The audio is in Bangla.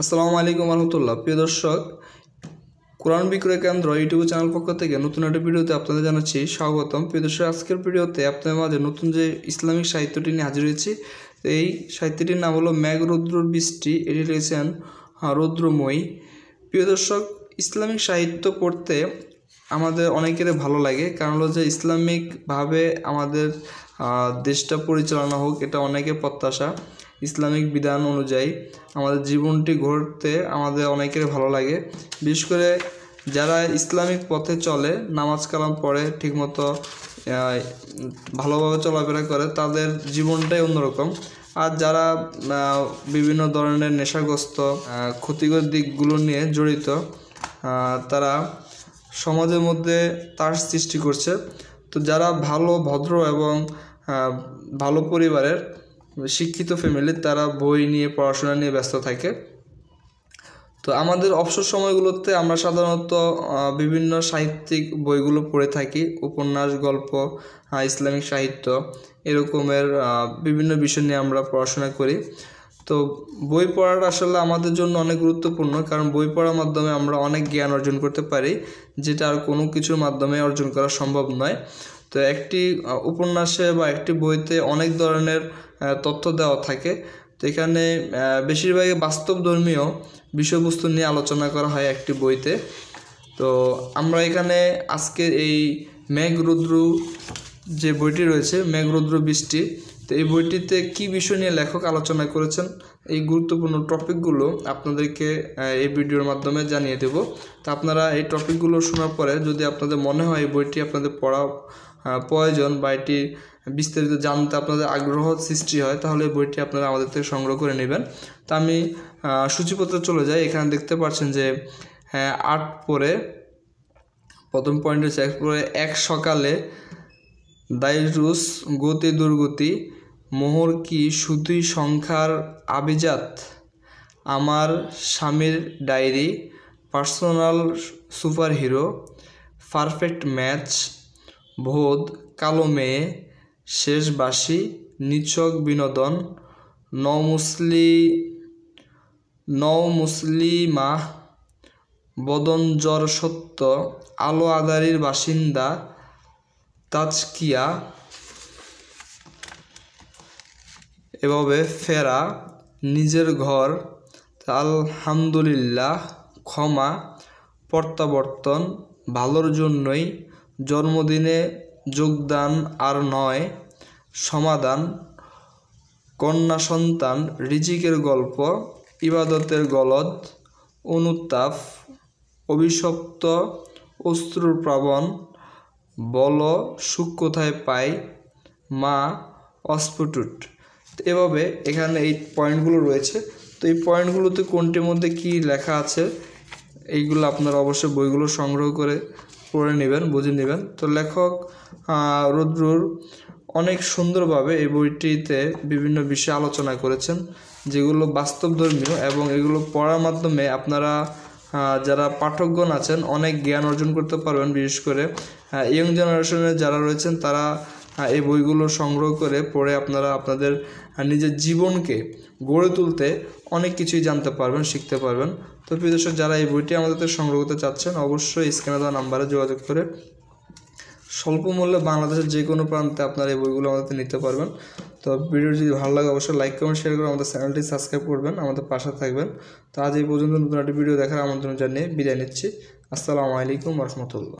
আসসালামু আলাইকুম রহমতুল্লাহ। প্রিয় দর্শক, কোরআন বিক্রয় কেন্দ্র ইউটিউব চ্যানেল পক্ষ থেকে নতুন একটা ভিডিওতে আপনাদের জানাচ্ছি স্বাগতম। প্রিয় দর্শক, আজকের ভিডিওতে আপনাদের মাঝে নতুন যে ইসলামিক সাহিত্যটি নিয়ে হাজির হয়েছি। তো এই সাহিত্যটির নাম হলো মেঘ রৌদ্রর বৃষ্টি। এটি লিখেছেন রৌদ্রময়ী। প্রিয় দর্শক, ইসলামিক সাহিত্য পড়তে আমাদের অনেকেরই ভালো লাগে, কারণ হলো যে ইসলামিকভাবে আমাদের দেশটা পরিচালনা হোক, এটা অনেকের প্রত্যাশা। ইসলামিক বিধান অনুযায়ী আমাদের জীবনটি গড়তে আমাদের অনেকের ভালো লাগে। বিশেষ করে যারা ইসলামিক পথে চলে, নামাজ কালাম পড়ে, ঠিকমতো ভালোভাবে চলাফেরা করে, তাদের জীবনটাই অন্যরকম। আর যারা বিভিন্ন ধরনের নেশাগ্রস্ত ক্ষতিকর দিকগুলো নিয়ে জড়িত, তারা সমাজের মধ্যে তার সৃষ্টি করছে। তো যারা ভালো, ভদ্র এবং ভালো পরিবারের শিক্ষিত ফ্যামিলির, তারা বই নিয়ে, পড়াশোনা নিয়ে ব্যস্ত থাকে। তো আমাদের অবসর সময়গুলোতে আমরা সাধারণত বিভিন্ন সাহিত্যিক বইগুলো পড়ে থাকি। উপন্যাস, গল্প, ইসলামিক সাহিত্য, এরকমের বিভিন্ন বিষয় নিয়ে আমরা পড়াশোনা করি। তো বই পড়াটা আসলে আমাদের জন্য অনেক গুরুত্বপূর্ণ, কারণ বই পড়ার মাধ্যমে আমরা অনেক জ্ঞান অর্জন করতে পারি, যেটা আর কোনো কিছুর মাধ্যমে অর্জন করা সম্ভব নয়। তো একটি উপন্যাসে বা একটি বইতে অনেক ধরনের তথ্য দেওয়া থাকে। তো এখানে বেশিরভাগই বাস্তবধর্মীয় বিষয়বস্তু নিয়ে আলোচনা করা হয় একটি বইতে। তো আমরা এখানে আজকে এই মেঘ রৌদ্র যে বইটি রয়েছে, মেঘ রৌদ্র বৃষ্টি, তো এই বইটিতে কী বিষয় নিয়ে লেখক আলোচনা করেছেন, এই গুরুত্বপূর্ণ টপিকগুলো আপনাদেরকে এই ভিডিওর মাধ্যমে জানিয়ে দেব। তো আপনারা এই টপিকগুলো শোনার পরে যদি আপনাদের মনে হয় এই বইটি আপনাদের পড়া প্রয়োজন বা এটি বিস্তারিত জানতে আপনাদের আগ্রহ সৃষ্টি হয়, তাহলে এই বইটি আপনারা আমাদের থেকে সংগ্রহ করে নেবেন। তা আমি সূচিপত্রে চলে যাই। এখানে দেখতে পাচ্ছেন যে 8 পরে প্রথম পয়েন্ট হচ্ছে, এক সকালে দাইরুস গতি দুর্গতি, মোহর কি শুধুই সংখ্যার আভিজাত, আমার স্বামীর diary, personal super hero, perfect match, ভোদ, কালো মেয়ে, শেষ বাসি, নিছক বিনোদন, নও মুসলিমা, বদনজর সত্য, আলো আদারির বাসিন্দা, তাজকিয়া, এভাবে ফেরা, নিজের ঘর, আলহামদুলিল্লাহ, ক্ষমা, প্রত্যাবর্তন, ভালোর জন্যই, জন্মদিনে যোগদান আর নয়, সমাধান, কন্যা সন্তান, রিজিকের গল্প, ইবাদতের গলদ, অনুতাপ, অভিশপ্ত, অশ্রুর প্লাবন, বলো সুখ কোথায় পাই, মা অস্ফুটুট। এভাবে এখানে এই পয়েন্টগুলো রয়েছে। তো এই পয়েন্টগুলোতে কোনটির মধ্যে কি লেখা আছে, এইগুলো আপনারা অবশ্যই বইগুলো সংগ্রহ করে পড়ে নেবেন, বুঝে নেবেন। তো লেখক রৌদ্রর অনেক সুন্দরভাবে এই বইটিতে বিভিন্ন বিষয়ে আলোচনা করেছেন, যেগুলো বাস্তবধর্মীয়, এবং এগুলো পড়ার মাধ্যমে আপনারা যারা পাঠকগণ আছেন অনেক জ্ঞান অর্জন করতে পারবেন। বিশেষ করে ইয়ং জেনারেশনের যারা রয়েছেন, তারা এই বইগুলো সংগ্রহ করে পড়ে আপনারা আপনাদের নিজের জীবনকে গড়ে তুলতে অনেক কিছুই জানতে পারবেন, শিখতে পারবেন। তো প্রিয় দর্শক, যারা এই বইটি আমাদের সংগ্রহ করতে চাচ্ছেন, অবশ্যই স্ক্রিনে দেওয়া নাম্বারে যোগাযোগ করে স্বল্প মূল্যে বাংলাদেশের যে কোনো প্রান্তে আপনারা এই বইগুলো আমাদের নিতে পারবেন। তো ভিডিও যদি ভালো লাগে অবশ্যই লাইক, কমেন্ট, শেয়ার করে আমাদের চ্যানেলটি সাবস্ক্রাইব করবেন, আমাদের পাশে থাকবেন। তো আজ এই পর্যন্ত নতুন একটি ভিডিও দেখার আমন্ত্রণ জানিয়ে বিদায় নিচ্ছি। আসসালামু আলাইকুম রহমতুল্লাহ।